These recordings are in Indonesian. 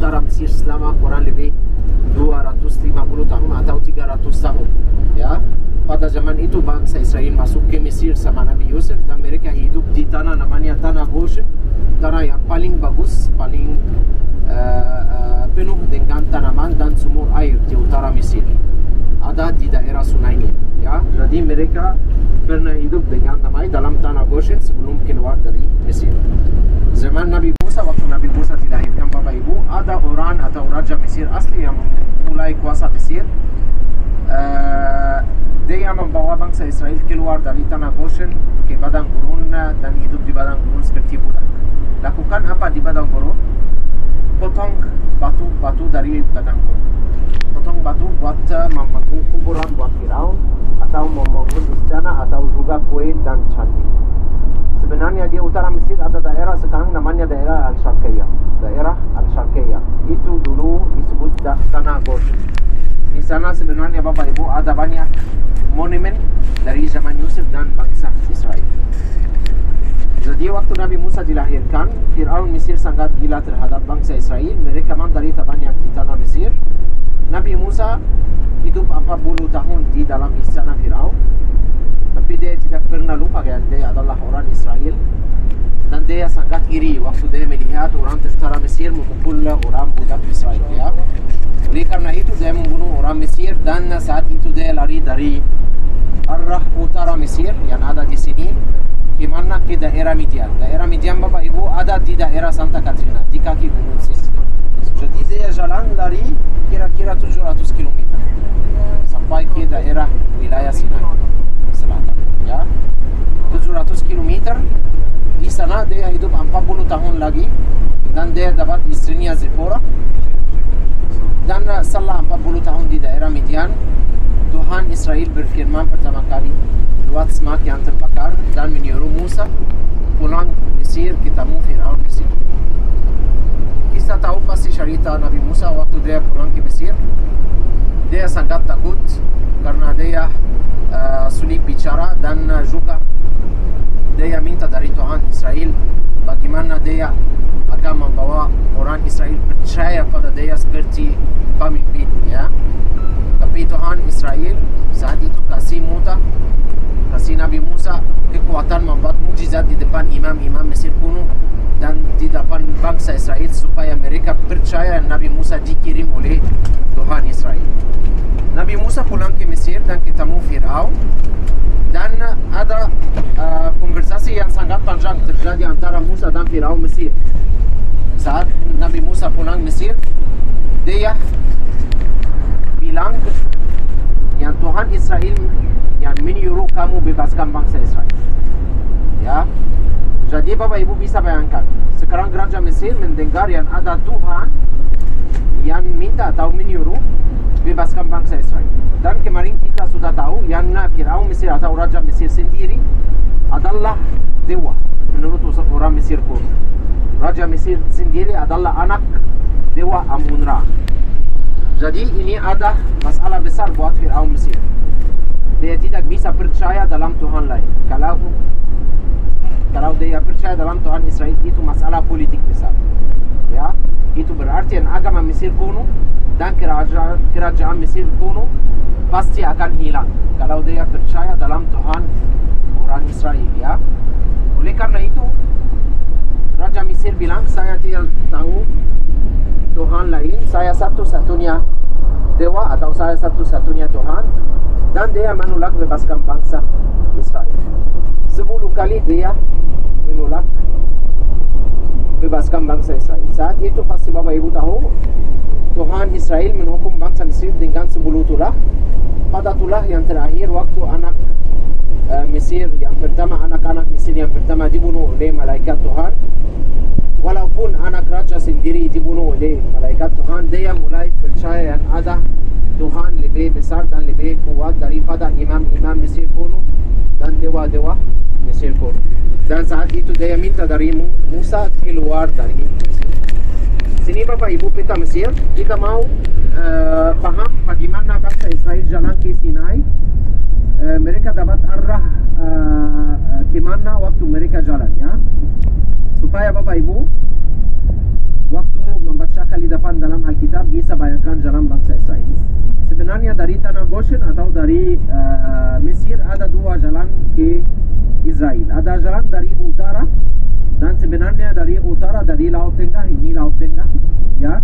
utara Mesir selama kurang lebih 250 tahun atau 300 tahun. Ya, pada zaman itu bangsa Israel masuk ke Mesir sama Nabi Yusuf dan mereka hidup di tanah namanya tanah Goshen, tanah yang paling bagus, paling penuh dengan tanaman dan sumur air di utara Mesir. Ada di daerah Sungai Nil. Ya, jadi mereka pernah hidup dengan damai dalam tanah Goshen sebelum keluar dari Mesir. Zaman Nabi Musa, waktu Nabi Musa dilahirkan Bapak Ibu, ada orang atau raja Mesir asli yang mulai kuasa Mesir. Dia membawa bangsa Israel keluar dari tanah Goshen ke padang gurun dan hidup di padang gurun seperti budak. Lakukan apa di padang gurun? Potong batu-batu dari padang gurun. Potong batu buat membangun kuburan buat Firaun atau membangun istana atau juga kuil dan candi. Sebenarnya di utara Mesir ada daerah sekarang namanya daerah Al-Sharqiyah. Daerah Al-Sharqiyah itu dulu disebut tanah Goshen. Di sana sebenarnya Bapak Ibu ada banyak monumen dari zaman Yusuf dan bangsa Israel. Jadi waktu Nabi Musa dilahirkan, Firaun Mesir sangat gila terhadap bangsa Israel. Mereka menderita banyak di tanah Mesir. Nabi Musa hidup 40 tahun di dalam istana Firaun. Tapi dia tidak pernah lupa kan dia adalah orang Israel. Dan dia sangat iri waktu dia melihat orang tentara Mesir memukul orang budak Israel. Ya. Oleh karena itu dia membunuh orang Mesir dan saat itu dia lari dari arah utara Mesir yang ada di sini ke mana ke daerah Midian. Daerah Midian Bapak Ibu ada di daerah Santa Katrina di kaki gunung sini. Jadi dia jalan dari kira-kira 700 km sampai ke daerah wilayah Sinai selatan. Ya, 700 km. Di sana dia hidup 40 tahun lagi dan dia dapat istrinya Zipporah. Dan setelah 40 tahun di daerah Midian, Tuhan Israel berfirman pertama kali lewat semak yang terbakar dan menyuruh Musa pulang Mesir ketemu Firaun Mesir. Kita tahu pasti cerita Nabi Musa waktu dia pulang ke Mesir. Dia sangat takut karena dia sulit bicara dan juga dia minta dari Tuhan Israel bagaimana dia akan membawa orang Israel percaya pada dia seperti pemimpin. Ya. Tapi Tuhan Israel saat itu kasih Nabi Musa kekuatan membuat mukjizat di depan imam-imam Mesir kuno dan di depan bangsa Israel supaya mereka percaya Nabi Musa dikirim oleh Tuhan Israel. Nabi Musa pulang ke Mesir dan ketemu Firaun dan ada konversasi yang sangat panjang terjadi antara Musa dan Firaun Mesir. Saat Nabi Musa pulang Mesir, dia bilang yang Tuhan Israel yang menyuruh kamu bebaskan bangsa Israel. Ya, jadi Bapak Ibu bisa bayangkan sekarang Raja Mesir mendengar yang ada Tuhan yang minta atau menyuruh bebaskan bangsa Israel. Dan kemarin kita sudah tahu yang Firaun Mesir atau Raja Mesir sendiri adalah dewa menurut orang Mesir kuno. Raja Mesir sendiri adalah anak dewa Amun-Ra. Jadi ini ada masalah besar buat Firaun Mesir. Dia tidak bisa percaya dalam Tuhan lain. Kalau dia percaya dalam Tuhan Israel itu masalah politik besar. Ya, itu berarti yang agama Mesir kuno dan kerajaan Mesir kuno pasti akan hilang kalau dia percaya dalam Tuhan orang Israel. Ya, oleh karena itu Raja Mesir bilang saya tidak tahu Tuhan lain, saya satu-satunya dewa atau saya satu-satunya Tuhan. Dan dia menolak bebaskan bangsa Israel. 10 kali dia menolak bebaskan bangsa Israel. Saat itu pasti Bapak Ibu tahu Tuhan Israel menghukum bangsa Mesir dengan 10 tulah. Pada tulah yang terakhir waktu anak Mesir yang pertama, anak-anak Mesir yang pertama dibunuh oleh malaikat Tuhan. Walaupun anak raja sendiri dibunuh oleh malaikat Tuhan, dia mulai percaya yang ada Tuhan lebih besar dan lebih kuat daripada imam-imam Mesir kuno dan dewa-dewa Mesir kuno. Dan saat itu dia minta dari Musa keluar dari Mesir. Sini Bapak Ibu peta Mesir, kita mau paham bagaimana bangsa Israel jalan ke Sinai. Mereka dapat arah kemana waktu mereka jalan, ya. Supaya Bapak Ibu waktu membaca kali depan ya, bisa bayangkan jalan bangsa Israel. Sebenarnya dari tanah Goshen atau dari Mesir ada dua jalan ke Israel. Ada jalan dari utara, dan sebenarnya dari utara dari Laut Tengah, ini Laut Tengah ya.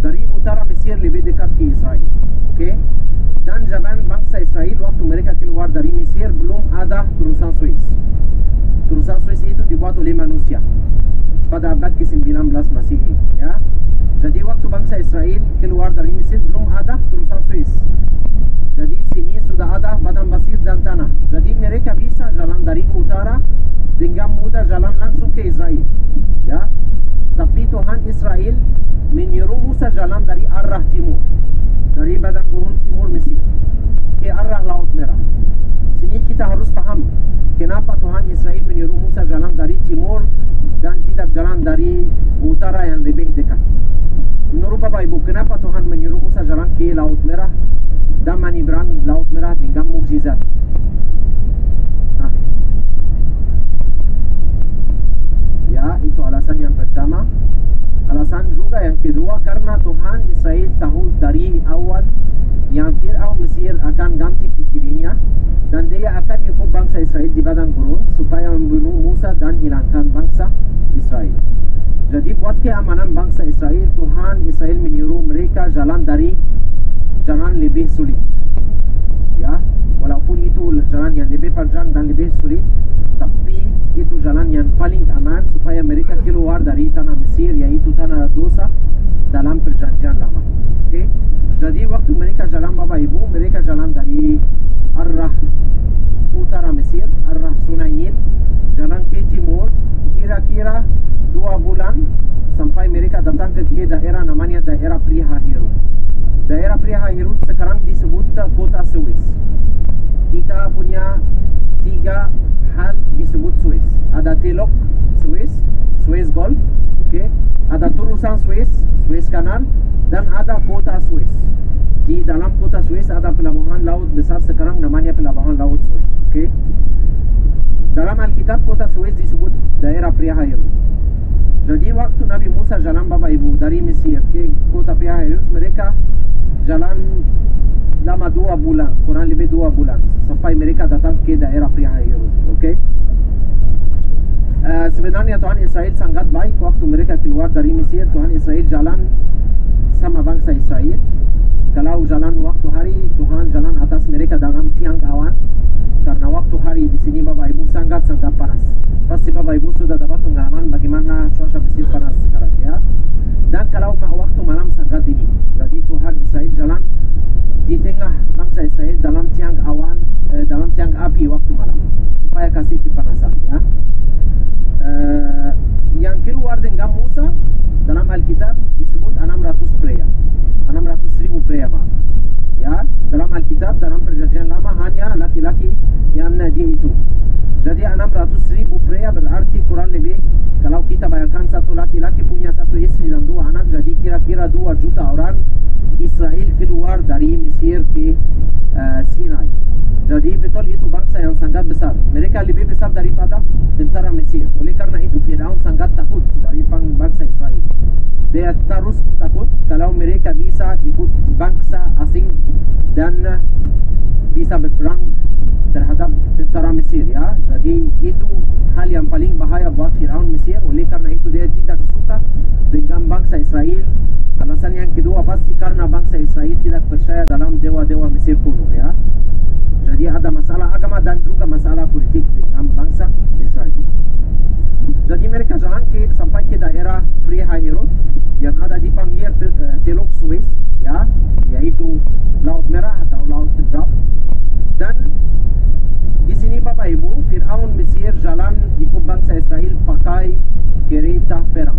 Dari utara Mesir lebih dekat ke Israel. Oke. Dan zaman bangsa Israel waktu mereka keluar dari Mesir belum ada terusan Suez. Terusan Suez itu dibuat oleh manusia pada abad ke-19 Masehi ya. Jadi waktu bangsa Israel keluar dari Mesir belum ada terusan Suez. Jadi sini sudah ada padang pasir dan tanah. Jadi mereka bisa jalan dari utara dengan mudah jalan langsung ke Israel ya. Tapi Tuhan Israel menyuruh Musa jalan dari arah timur, dari padang gurun timur Mesir ke arah Laut Merah. Sini kita harus paham kenapa Tuhan Israel menyuruh Musa jalan dari timur dan tidak jalan dari utara yang lebih dekat. Menurut Bapak Ibu, kenapa Tuhan menyuruh Musa jalan ke Laut Merah dan menyeberang Laut Merah dengan mukjizat? Ya, itu alasan yang pertama. Alasan juga yang kedua, karena Tuhan Israel tahu dari awal yang Fir'aun Mesir akan ganti pikirannya dan dia akan ikut bangsa Israel di padang gurun supaya membunuh Musa dan hilangkan bangsa Israel. Jadi buat keamanan bangsa Israel, Tuhan Israel menyuruh mereka jalan dari jalan lebih sulit ya. Walaupun itu jalan yang lebih panjang dan lebih sulit, tapi itu jalan yang paling aman supaya mereka keluar dari tanah Mesir, yaitu tanah dosa dalam perjanjian lama. Oke. Jadi waktu mereka jalan Bapak Ibu, mereka jalan dari arah utara Mesir, arah Sungai Nil, jalan ke timur, kira-kira 2 bulan sampai mereka datang ke daerah namanya daerah Pri-Hahirot. Daerah Pri-Hahirot sekarang disebut kota Suez. Kita punya 3 hal disebut Suez. Ada Teluk Suez, Suez Gulf, okay? Ada terusan Suez, Suez Canal, dan ada kota Suez. Di dalam kota Suez ada pelabuhan laut besar sekarang namanya pelabuhan laut Suez. Okay? Dalam Alkitab kota Suez disebut daerah Pri-Hahirot. Jadi waktu Nabi Musa jalan Bapak Ibu dari Mesir ke kota Pri-Hahirot, mereka jalan lama 2 bulan, kurang lebih 2 bulan sampai mereka datang ke daerah Pri-Hahirot. Okay? Sebenarnya Tuhan Israel sangat baik waktu mereka keluar dari Mesir. Tuhan Israel jalan sama bangsa Israel. Kalau jalan waktu hari, Tuhan jalan atas mereka dalam tiang awan. Karena waktu hari di sini Bapak Ibu sangat-sangat panas. Pasti Bapak Ibu sudah dapat pengalaman bagaimana cuaca Mesir panas sekarang ya. Dan kalau waktu malam sangat dingin. Jadi Tuhan Israel jalan di tengah bangsa Israel dalam tiang awan, dalam tiang api waktu malam supaya kasih kepanasan ya. Yang keluar dengan Musa dalam Alkitab disebut 600 pria, 600.000 pria ya. Dalam Alkitab, dalam perjanjian lama hanya laki-laki yang dihitung. Jadi 600.000 pria berarti kurang lebih, kalau kita bayangkan satu laki-laki punya 1 istri dan 2 anak, jadi kira-kira 2 juta orang Israel keluar dari Mesir ke Sinai. Jadi betul itu bangsa yang sangat besar. Mereka lebih besar daripada tentara Mesir. Oleh karena itu Fir'aun sangat takut dari bangsa Israel. Dia terus takut kalau mereka bisa ikut bangsa asing dan bisa berperang terhadap tentara Mesir ya. Jadi itu hal yang paling bahaya buat Fir'aun Mesir. Oleh karena itu dia tidak suka dengan bangsa Israel. Alasan yang kedua pasti karena bangsa Israel tidak percaya dalam dewa-dewa Mesir kuno ya. Jadi ada masalah agama dan juga masalah politik dengan bangsa Israel. Jadi mereka jalan sampai ke daerah Pri-Hahirot yang ada di pinggir Teluk Suez ya, yaitu Laut Merah atau Laut Tengah. Dan di sini Bapak Ibu, Fir'aun Mesir jalan ikut bangsa Israel pakai kereta perang.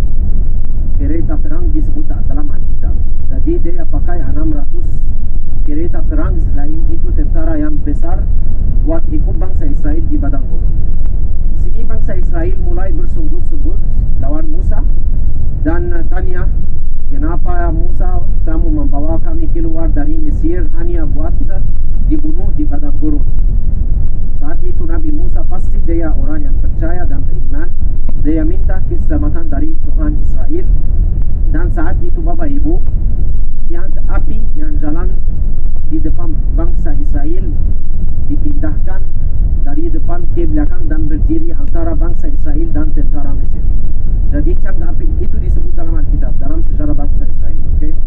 Kereta perang disebut dalam Alkitab. Jadi dia pakai 600 kereta perang. Selain itu tentara yang besar buat ikut bangsa Israel di padang gurun. Sini bangsa Israel mulai bersungguh-sungguh lawan Musa dan tanya, kenapa Musa kamu membawa kami keluar dari Mesir hanya buat dibunuh di padang gurun? Saat itu Nabi Musa pasti dia orang yang percaya dan beriman. Dia minta keselamatan dari Tuhan Israel. Dan saat itu Bapak Ibu, tiang api yang jalan di depan bangsa Israel dipindahkan dari depan ke belakang dan berdiri antara bangsa Israel dan tentara Mesir. Jadi tiang api itu disebut dalam Alkitab, dalam sejarah bangsa Israel. Okay?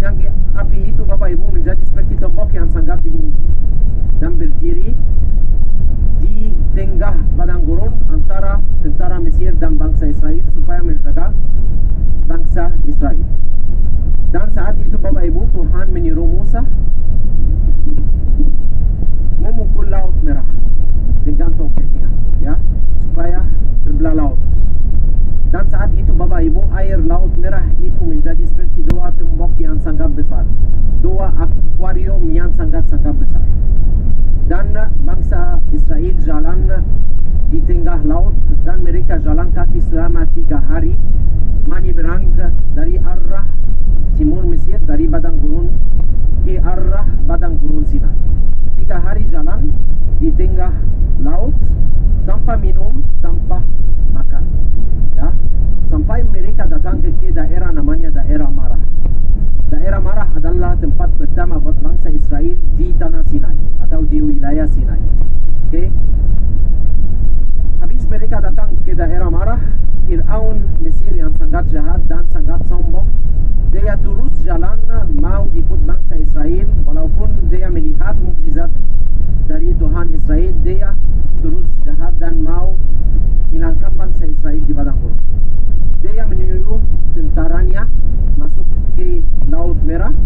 Tiang api itu Bapak Ibu menjadi seperti tembok yang sangat dingin dan berdiri di tengah padang gurun antara tentara Mesir dan bangsa Israel supaya menjaga bangsa Israel. Dan saat itu Bapak Ibu, Tuhan menyuruh Musa memukul laut merah dengan tongkatnya, ya, supaya terbelah laut. Dan saat itu Bapak Ibu, air laut merah itu menjadi seperti dua tembok yang sangat besar, dua akuarium yang sangat-sangat besar. Dan bangsa Israel jalan di tengah laut dan mereka jalan kaki selama 3 hari menyeberang dari arah timur Mesir, dari padang gurun ke arah padang gurun Sinai. 3 hari jalan di tengah laut tanpa minum, tanpa makan, ya, sampai mereka datang ke daerah namanya daerah Marah. Daerah Marah adalah tempat pertama buat bangsa Israel di tanah Sinai atau di wilayah Sinai. Okay? Habis mereka datang ke daerah Marah, Fir'aun Mesir yang sangat jahat dan sangat sombong, dia terus jalan mau ikut bangsa Israel. Walaupun dia melihat mukjizat dari Tuhan Israel, dia terus jahat dan mau hilangkan bangsa Israel di padang gurun. Dia menyuruh tentaranya masuk ke Laut Merah,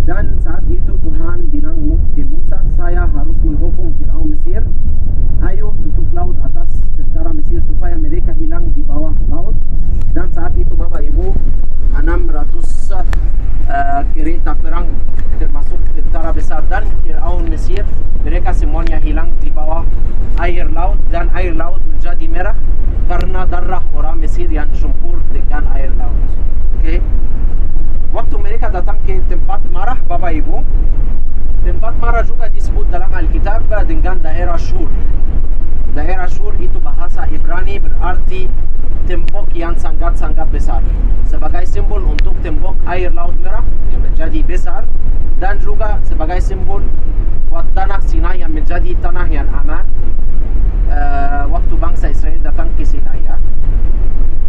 dan saat itu Tuhan bilang ke Musa, saya harus menghukum Fir'aun Mesir, ayo tutup laut atas tentara Mesir supaya mereka hilang di bawah laut. Dan saat itu Bapak Ibu, 600 kereta perang termasuk tentara besar dan Fir'aun Mesir, mereka semuanya hilang di bawah air laut, dan air laut menjadi merah karena darah orang Mesir yang campur dengan air laut. Okay? Waktu mereka datang ke tempat Marah Bapak Ibu, tempat Marah juga disebut dalam Alkitab dengan daerah Shur. Daerah Shur itu bahasa Ibrani berarti tembok yang sangat-sangat besar, sebagai simbol untuk tembok air laut merah yang menjadi besar, dan juga sebagai simbol buat tanah Sinai yang menjadi tanah yang aman waktu bangsa Israel datang ke Sinai, ya.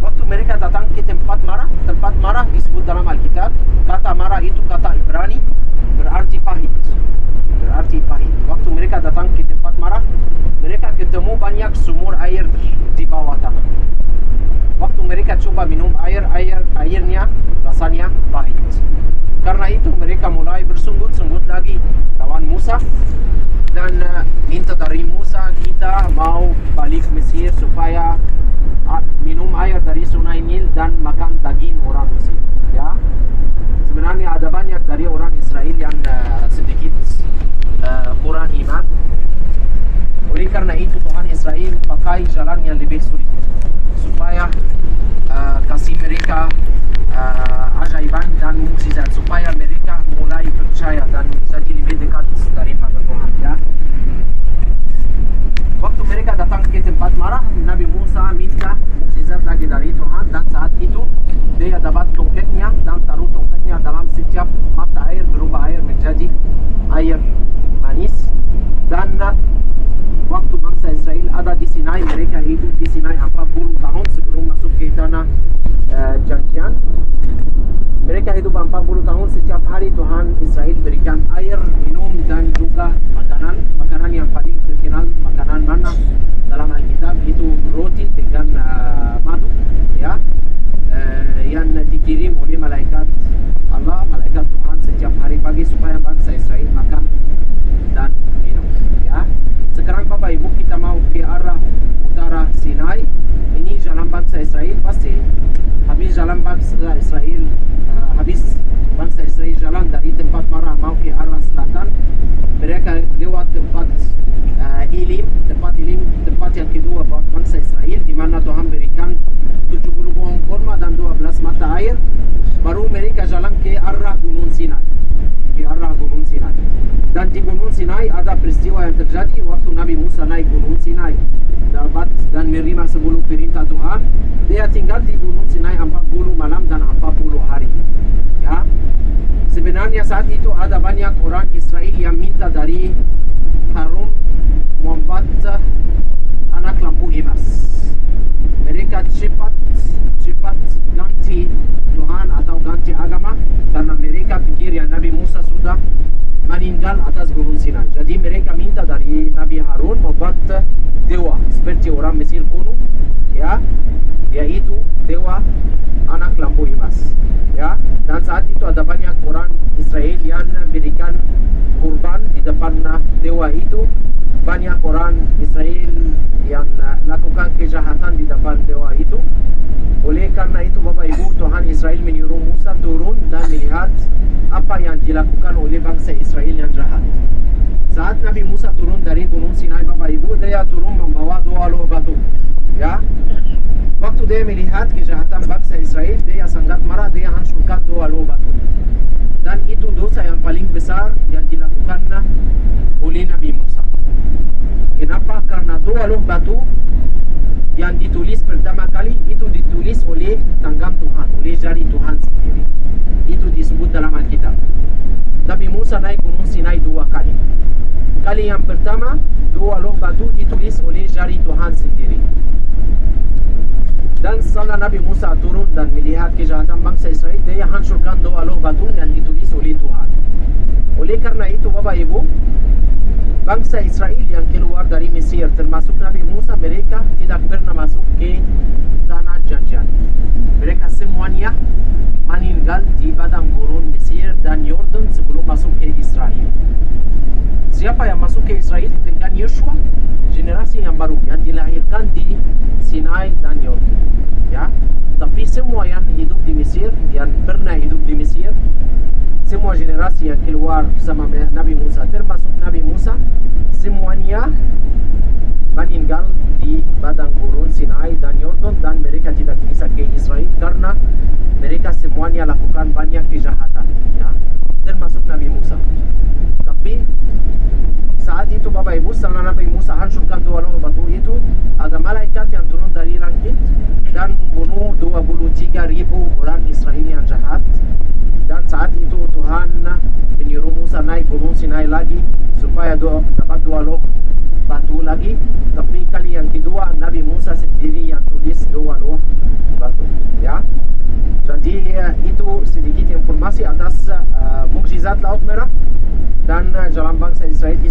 Waktu mereka datang ke tempat Marah disebut dalam Alkitab, kata Marah itu kata Ibrani berarti pahit. Berarti pahit. Waktu mereka datang ke tempat Marah, mereka ketemu banyak sumur air di bawah tanah. Waktu mereka coba minum airnya rasanya pahit. Karena itu mereka mulai bersungut-sungut lagi lawan Musa dan minta dari Musa, kita mau balik Mesir supaya minum air dari Sungai Nil dan makan daging orang Mesir, ya. Sebenarnya ada banyak dari orang Israel yang sedikit kurang iman. Oleh karena itu Tuhan Israel pakai jalan yang lebih sulit supaya kasih mereka ajaiban dan mukjizat supaya mereka mulai percaya dan jadi lebih dekat daripada Tuhan, ya. Waktu mereka datang ke tempat Marah, Nabi Musa minta mukjizat lagi dari Tuhan, dan saat itu dia dapat tongkatnya dan taruh tongkatnya dalam setiap mata air, berubah air menjadi air manis. Dan waktu bangsa Israel ada di Sinai, mereka hidup di Sinai 40 tahun sebelum masuk ke tanah janjian. Mereka hidup 40 tahun, setiap hari Tuhan Israel berikan air, minum, dan juga makanan yang paling terkenal, makanan mana dalam Alkitab itu roti dengan madu, ya, yang dikirim oleh malaikat Allah, malaikat Tuhan setiap hari pagi supaya bangsa Israel makan dan minum, ya. Sekarang Bapak Ibu, kita mau ke arah utara Sinai. Ini jalan bangsa Israel. Pasti habis jalan bangsa Israel, habis bangsa Israel jalan dari tempat Marah mau ke arah selatan, mereka lewat tempat Elim, tempat yang kedua buat bangsa Israel, di mana Tuhan berikan 70 buah kurma dan 12 mata air. Baru mereka jalan ke arah Gunung Sinai, Dan di Gunung Sinai ada peristiwa yang terjadi waktu Nabi Musa naik Gunung Sinai, dapat dan menerima 10 perintah Tuhan. Dia tinggal di Gunung Sinai 40 malam dan 40 hari, ya. Makanya saat itu ada banyak orang Israel yang minta dari Harun membuat anak lampu emas. Mereka cepat ganti Tuhan atau ganti agama karena mereka pikir yang Nabi Musa sudah meninggal atas Gunung Sinai. Jadi mereka minta dari Nabi Harun membuat dewa seperti orang Mesir kuno, ya, yaitu dewa anak lampu emas, ya. Dan saat itu ada banyak orang Israel yang berikan kurban di depan dewa itu. Banyak orang Israel yang lakukan kejahatan di depan dewa itu. Oleh karena itu Bapak Ibu, Tuhan Israel menyuruh Musa turun dan melihat apa yang dilakukan oleh bangsa Israel yang jahat. Saat Nabi Musa turun dari Gunung Sinai Bapak Ibu, dia turun membawa 2 loh batu, ya. Waktu dia melihat kejahatan bangsa Israel, dia sangat marah, dia hancurkan 2 loh batu. Dan itu dosa yang paling besar yang dilakukan oleh Nabi Musa. Kenapa? Karena 2 loh batu yang ditulis pertama kali itu ditulis oleh tangan Tuhan, oleh jari Tuhan sendiri. Itu disebut dalam Alkitab. Nabi Musa naik Gunung Sinai 2 kali. Kali yang pertama 2 loh batu ditulis oleh jari Tuhan sendiri. Dan setelah Nabi Musa turun dan melihat kejahatan bangsa Israel, dia hancurkan 2 loh batu yang ditulis oleh Tuhan. Oleh karena itu Bapak Ibu, bangsa Israel yang keluar dari Mesir termasuk Nabi Musa, mereka tidak pernah masuk ke tanah janjian. Mereka semuanya meninggal di padang gurun Mesir dan Yordan sebelum masuk ke Israel. Siapa yang masuk ke Israel dengan Yeshua? Generasi yang baru yang dilahirkan di Sinai dan Yordan, ya. Tapi semua yang hidup di Mesir, yang pernah hidup di Mesir, semua generasi yang keluar bersama Nabi Musa, termasuk Nabi Musa, semuanya meninggal di padang gurun Sinai dan Yordan, dan mereka tidak bisa ke Israel karena mereka semuanya lakukan banyak kejahatan, ya, termasuk Nabi Musa. Tapi saat itu Bapak Ibu, setelah Nabi Musa hancurkan 2 loh batu itu, ada malaikat yang turun dari langit dan membunuh 23.000 orang Israel yang jahat. Dan saat itu Tuhan menyuruh Musa naik Gunung Sinai lagi supaya dapat 2 loh batu lagi. Tapi kali yang kedua Nabi Musa sendiri yang tulis 2 loh batu, ya. Jadi itu sedikit informasi atas mukjizat Laut Merah dan jalan bangsa Israel di